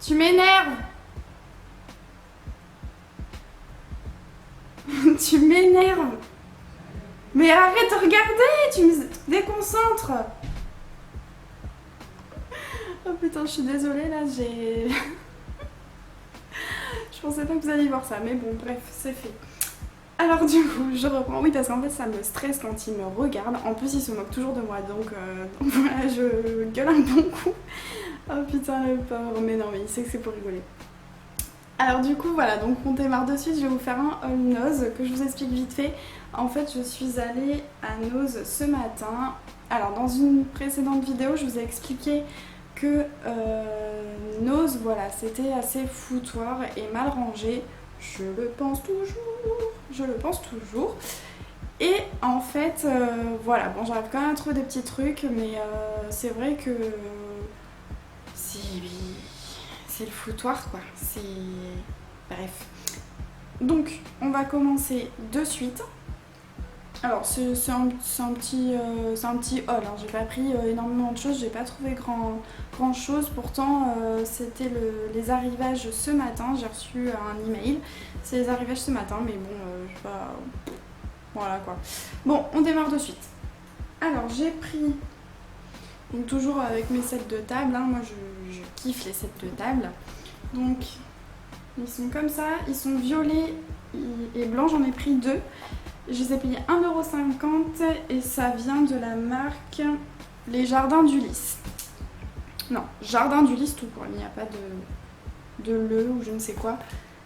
Tu m'énerves. Tu m'énerves. Mais arrête de regarder, tu me déconcentres. Oh putain, je suis désolée là, j'ai... Je pensais pas que vous alliez voir ça, mais bon, bref, c'est fait. Alors du coup, je reprends. Oui, parce qu'en fait, ça me stresse quand il me regarde. En plus, il se moque toujours de moi, donc voilà, je gueule un bon coup. Oh putain, le pauvre. Mais non, mais il sait que c'est pour rigoler. Alors du coup, voilà, donc on démarre de suite. Je vais vous faire un haul Nose que je vous explique vite fait. En fait, je suis allée à Nose ce matin. Alors, dans une précédente vidéo, je vous ai expliqué que Nose, voilà, c'était assez foutoir et mal rangé. Je le pense toujours. Je le pense toujours. Et en fait, voilà, bon, j'arrive quand même à trouver des petits trucs, mais c'est vrai que c'est le foutoir, quoi. C'est... Bref. Donc, on va commencer de suite. Alors, c'est un petit haul, hein. J'ai pas pris énormément de choses, j'ai pas trouvé grand chose. Pourtant, c'était les arrivages ce matin. J'ai reçu un email. C'est les arrivages ce matin, mais bon, je sais pas. Voilà quoi. Bon, on démarre de suite. Alors, j'ai pris. Donc, toujours avec mes sets de table. Hein. Moi, je kiffe les sets de table. Donc, ils sont comme ça. Ils sont violets et blancs. J'en ai pris 2. Je les ai payés 1,50 € et ça vient de la marque Les Jardins d'Ulysse. Non, Jardin d'Ulysse tout court, il n'y a pas de le ou je ne sais quoi.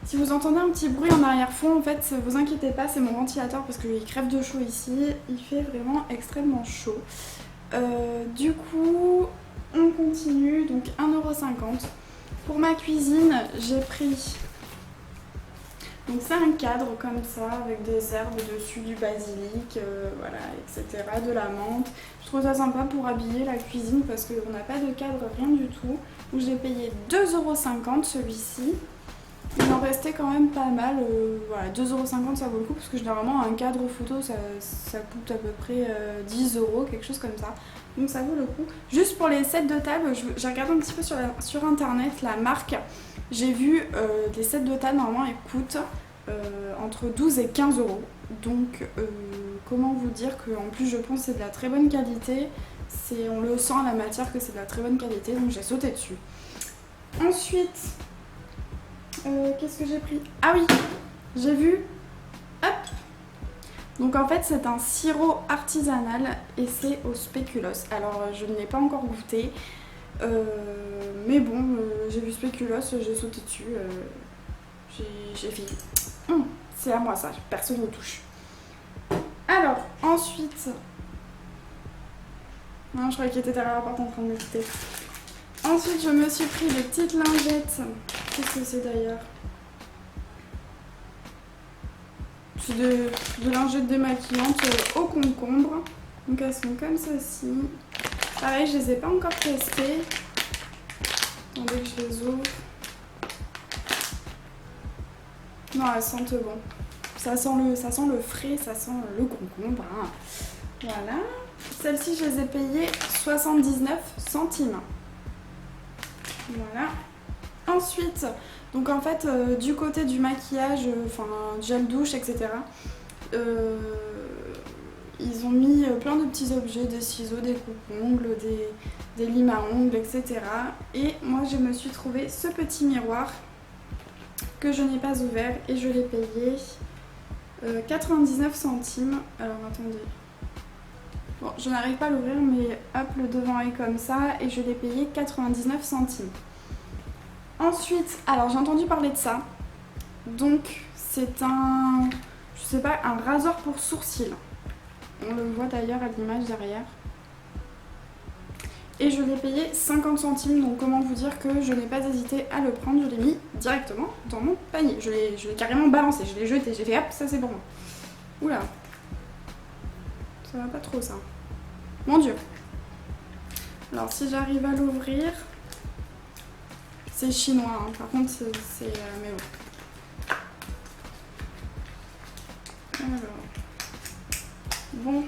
Si vous entendez un petit bruit en arrière-fond, en fait, vous inquiétez pas, c'est mon ventilateur parce qu'il crève de chaud ici. Il fait vraiment extrêmement chaud. Du coup, on continue, donc 1,50 €. Pour ma cuisine, j'ai pris... Donc c'est un cadre comme ça, avec des herbes dessus, du basilic, voilà, etc., de la menthe. Je trouve ça sympa pour habiller la cuisine parce qu'on n'a pas de cadre, rien du tout. Donc j'ai payé 2,50 € celui-ci. Il en restait quand même pas mal, voilà, 2,50 € ça vaut le coup parce que généralement un cadre photo ça coûte à peu près 10 €, quelque chose comme ça. Donc ça vaut le coup. Juste pour les sets de table, j'ai regardé un petit peu sur internet la marque. J'ai vu les sets de table normalement ils coûtent entre 12 et 15 €. Donc comment vous dire qu'en plus je pense que c'est de la très bonne qualité. On le sent à la matière que c'est de la très bonne qualité, donc j'ai sauté dessus. Ensuite, qu'est-ce que j'ai pris? Ah oui, j'ai vu, hop. Donc en fait c'est un sirop artisanal et c'est au spéculoos. Alors je ne l'ai pas encore goûté, mais bon, j'ai vu spéculoos, j'ai sauté dessus, j'ai fait, c'est à moi ça, personne ne touche. Alors ensuite, non je croyais qu'il était derrière la porte en train de m'écouter. Ensuite je me suis pris des petites lingettes, qu'est-ce que c'est d'ailleurs? C'est de lingettes démaquillantes au concombre. Donc elles sont comme ceci. Pareil, je les ai pas encore testées. Attendez que je les ouvre. Non, elles sentent bon. Ça sent le frais, ça sent le concombre. Hein. Voilà. Celles-ci, je les ai payées 79 centimes. Voilà. Ensuite, donc en fait, du côté du maquillage, enfin gel douche, etc., ils ont mis plein de petits objets, des ciseaux, des coupes-ongles, des limes à ongles, etc. Et moi, je me suis trouvé ce petit miroir que je n'ai pas ouvert et je l'ai payé 99 centimes. Alors, attendez. Bon, je n'arrive pas à l'ouvrir, mais hop, le devant est comme ça et je l'ai payé 99 centimes. Ensuite, alors j'ai entendu parler de ça. Donc, c'est un, je sais pas, un rasoir pour sourcils. On le voit d'ailleurs à l'image derrière. Et je l'ai payé 50 centimes, donc comment vous dire que je n'ai pas hésité à le prendre, je l'ai mis directement dans mon panier. Je l'ai carrément balancé, je l'ai jeté, j'ai fait hop, ça c'est pour moi. Oula, ça va pas trop ça. Mon Dieu. Alors si j'arrive à l'ouvrir, c'est chinois, hein. Par contre c'est mais bon. Alors, bon.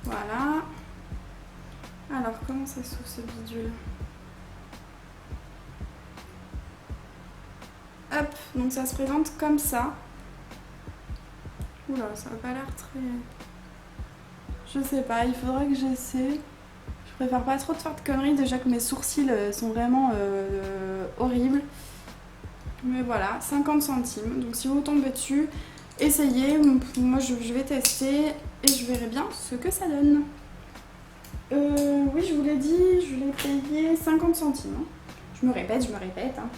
Voilà. Alors, comment ça s'ouvre ce bidule? Hop, donc ça se présente comme ça. Oula, ça n'a pas l'air très... Je sais pas, il faudrait que j'essaie. Je préfère pas trop de faire de conneries, déjà que mes sourcils sont vraiment horribles. Mais voilà, 50 centimes. Donc si vous tombez dessus, essayez. Moi je vais tester et je verrai bien ce que ça donne. Oui, je vous l'ai dit, je l'ai payé 50 centimes. Hein. Je me répète. Hein.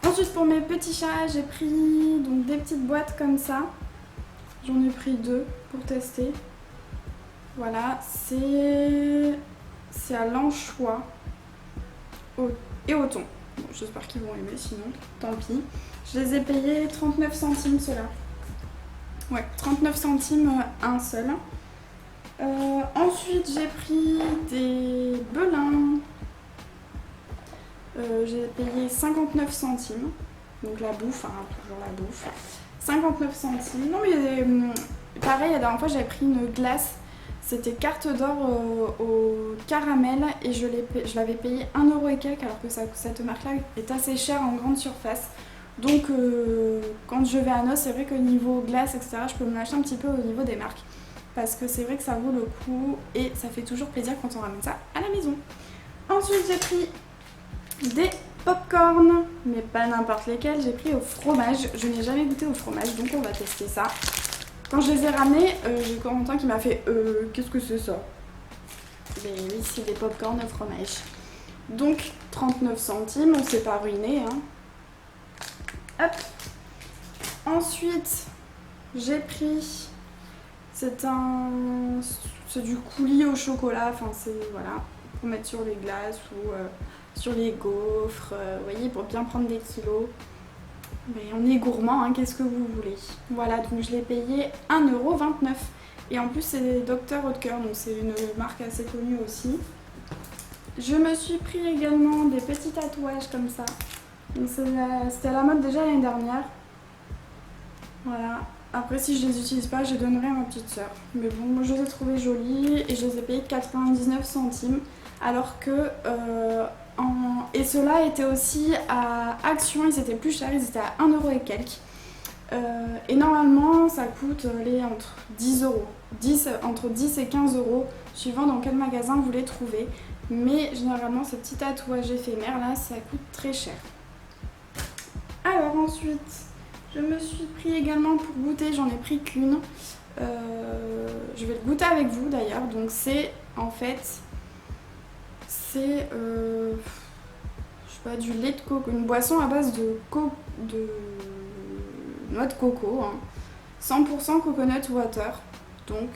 Ensuite, pour mes petits chats, j'ai pris donc, des petites boîtes comme ça. J'en ai pris 2 pour tester. Voilà, c'est à l'anchois et au thon. Bon, j'espère qu'ils vont aimer, sinon tant pis. Je les ai payés 39 centimes ceux-là. Ouais, 39 centimes un seul. Ensuite, j'ai pris des belins. J'ai payé 59 centimes. Donc la bouffe, hein, toujours la bouffe. 59 centimes. Non mais pareil, la dernière fois j'avais pris une glace. C'était carte d'or au caramel et je l'avais payé 1 euro et quelques alors que cette marque-là est assez chère en grande surface. Donc quand je vais à Nos, c'est vrai qu'au niveau glace, etc., je peux me lâcher un petit peu au niveau des marques. Parce que c'est vrai que ça vaut le coup et ça fait toujours plaisir quand on ramène ça à la maison. Ensuite j'ai pris des pop-corn, mais pas n'importe lesquels, j'ai pris au fromage. Je n'ai jamais goûté au fromage, donc on va tester ça. Quand je les ai ramenés, j'ai Corentin qui m'a fait qu'est-ce que c'est ça? Mais oui, c'est des pop-corn au fromage. Donc 39 centimes, on s'est pas ruiné. Hein. Hop. Ensuite, j'ai pris. C'est du coulis au chocolat, enfin c'est voilà, pour mettre sur les glaces ou sur les gaufres, vous voyez, pour bien prendre des kilos. Mais on est gourmand, hein, qu'est-ce que vous voulez. Voilà, donc je l'ai payé 1,29 €. Et en plus, c'est Dr Oetker, donc c'est une marque assez connue aussi. Je me suis pris également des petits tatouages comme ça. C'était à la mode déjà l'année dernière. Voilà. Après, si je les utilise pas, je les donnerai à ma petite soeur. Mais bon, moi je les ai trouvés jolis et je les ai payés 99 centimes. Alors que... Et ceux-là étaient aussi à Action, ils étaient plus chers, ils étaient à 1 euro et quelques. Et normalement, ça coûte entre 10 euros. Entre 10 et 15 euros, suivant dans quel magasin vous les trouvez. Mais généralement, ces petits tatouages éphémères là, ça coûte très cher. Alors ensuite, je me suis pris également pour goûter, j'en ai pris qu'une. Je vais le goûter avec vous d'ailleurs. Donc c'est en fait, c'est je sais pas, du lait de coco, une boisson à base de noix de coco, hein. 100% coconut water. Donc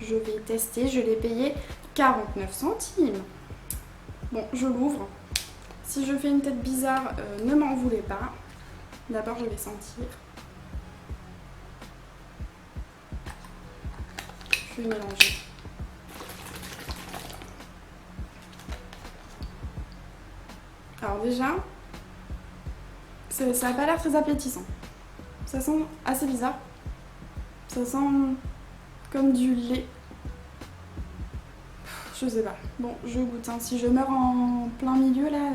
je vais tester, je l'ai payé 49 centimes. Bon, je l'ouvre. Si je fais une tête bizarre, ne m'en voulez pas. D'abord, je vais sentir. Je vais mélanger. Alors déjà, ça n'a pas l'air très appétissant. Ça sent assez bizarre. Ça sent comme du lait. Je sais pas. Bon, je goûte. Hein. Si je meurs en plein milieu là...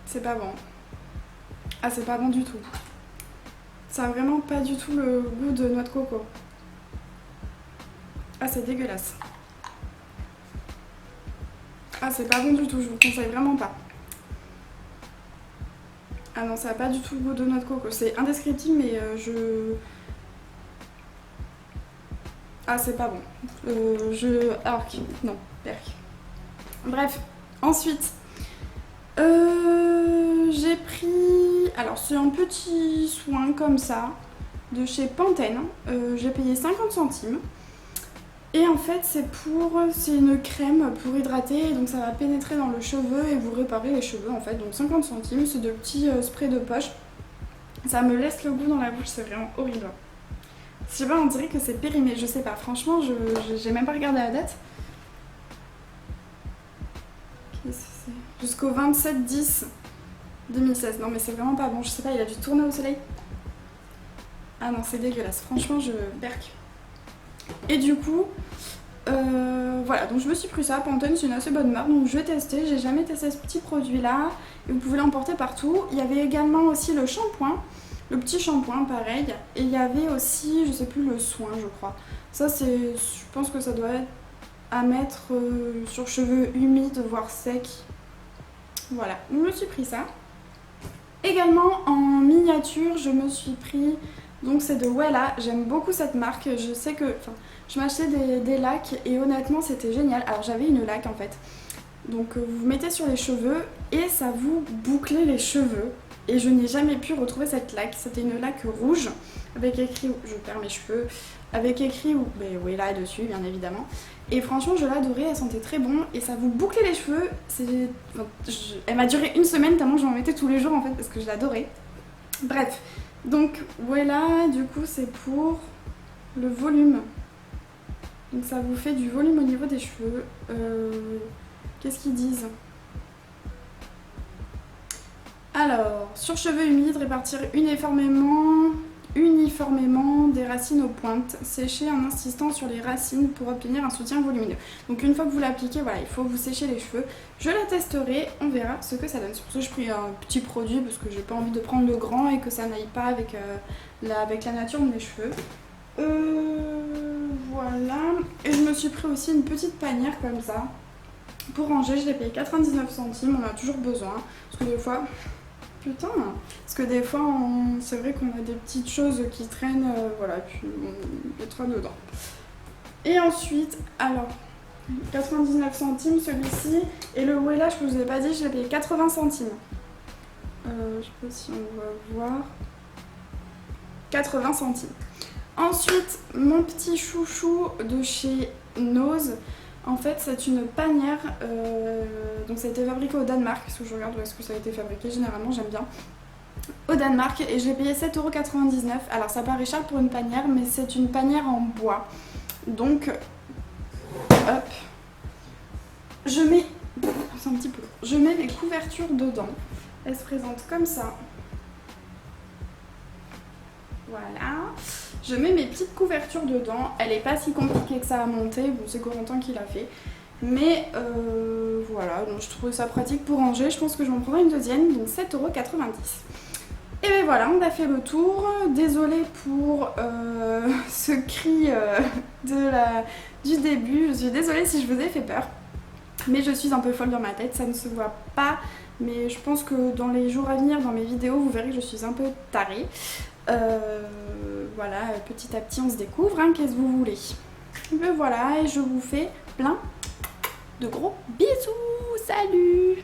C'est pas bon. Ah, c'est pas bon du tout. Ça a vraiment pas du tout le goût de noix de coco. Ah, c'est dégueulasse. Ah, c'est pas bon du tout, je vous conseille vraiment pas. Ah non, ça a pas du tout le goût de noix de coco. C'est indescriptible, mais Ah, c'est pas bon. Arc. Non, perc. Bref, ensuite... j'ai pris... Alors, c'est un petit soin comme ça, de chez Pantene. J'ai payé 50 centimes. Et en fait, c'est une crème pour hydrater, donc ça va pénétrer dans le cheveu et vous réparer les cheveux en fait. Donc 50 centimes, c'est de petits sprays de poche. Ça me laisse le goût dans la bouche, c'est vraiment horrible. Je sais pas, on dirait que c'est périmé, je sais pas. Franchement, j'ai même pas regardé la date. Qu'est-ce que c'est ? jusqu'au 27/10/2016. Non mais c'est vraiment pas bon, je sais pas, il a dû tourner au soleil. Ah non, c'est dégueulasse, franchement je berque. Et du coup, voilà, donc je me suis pris ça. Pantone, c'est une assez bonne marque, donc je vais tester. J'ai jamais testé ce petit produit là, et vous pouvez l'emporter partout. Il y avait également aussi le shampoing, le petit shampoing pareil, et il y avait aussi, je sais plus, le soin je crois. Ça c'est, je pense que ça doit être à mettre sur cheveux humides voire secs. Voilà, je me suis pris ça. Également en miniature, je me suis pris, donc c'est de Wella, j'aime beaucoup cette marque. Je sais que, enfin, je m'achetais des lacs et honnêtement c'était génial. Alors j'avais une laque en fait, donc vous mettez sur les cheveux et ça vous bouclait les cheveux. Et je n'ai jamais pu retrouver cette laque. C'était une laque rouge avec écrit, je perds mes cheveux, avec écrit Wella dessus bien évidemment. Et franchement je l'adorais, elle sentait très bon et ça vous bouclait les cheveux. Elle m'a duré une semaine tellement j'en mettais tous les jours en fait parce que je l'adorais. Bref, donc Wella du coup c'est pour le volume. Donc ça vous fait du volume au niveau des cheveux. Qu'est-ce qu'ils disent ? Alors, sur cheveux humides, répartir uniformément des racines aux pointes. Sécher en insistant sur les racines pour obtenir un soutien volumineux. Donc une fois que vous l'appliquez, voilà, il faut vous sécher les cheveux. Je la testerai, on verra ce que ça donne. C'est pour ça que je pris un petit produit parce que j'ai pas envie de prendre le grand et que ça n'aille pas avec la nature de mes cheveux. Voilà. Et je me suis pris aussi une petite panière comme ça. Pour ranger, je l'ai payé 99 centimes, on a toujours besoin. Parce que des fois... Putain, parce que des fois, c'est vrai qu'on a des petites choses qui traînent, voilà, puis on mettra dedans. Et ensuite, alors, 99 centimes celui-ci, et le Wella, je ne vous ai pas dit, je l'ai payé 80 centimes. Je sais pas si on va voir. 80 centimes. Ensuite, mon petit chouchou de chez Nose. En fait, c'est une panière, donc ça a été fabriqué au Danemark, parce que je regarde où est-ce que ça a été fabriqué, généralement j'aime bien. Au Danemark, et j'ai payé 7,99 €. Alors ça paraît cher pour une panière, mais c'est une panière en bois. Donc, hop, je mets, c'est un petit peu, je mets les couvertures dedans. Elle se présente comme ça. Voilà, je mets mes petites couvertures dedans, elle n'est pas si compliquée que ça à monter, bon c'est Corentin qui l'a fait, mais voilà, donc je trouve ça pratique pour ranger, je pense que je m'en prendrai une deuxième, donc 7,90 €. Et ben voilà, on a fait le tour, désolée pour ce cri du début, je suis désolée si je vous ai fait peur, mais je suis un peu folle dans ma tête, ça ne se voit pas, mais je pense que dans les jours à venir, dans mes vidéos, vous verrez que je suis un peu tarée. Voilà, petit à petit on se découvre, hein, qu'est-ce que vous voulez. Me voilà, et je vous fais plein de gros bisous, salut!